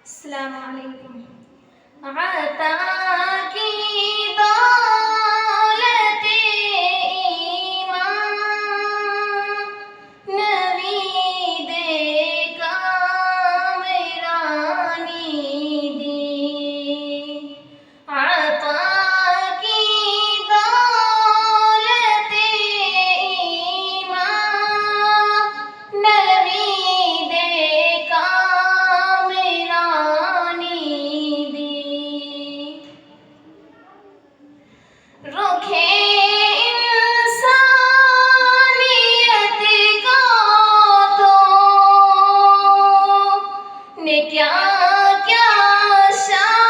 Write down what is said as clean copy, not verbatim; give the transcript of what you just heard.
السلام علیکم. عطا کی دولت ایمان نوید کامرانی دی. عطا کی دولت ایمان نوید کامرانی دی. رکھے انسانیت کو تو نے کیا کیا شان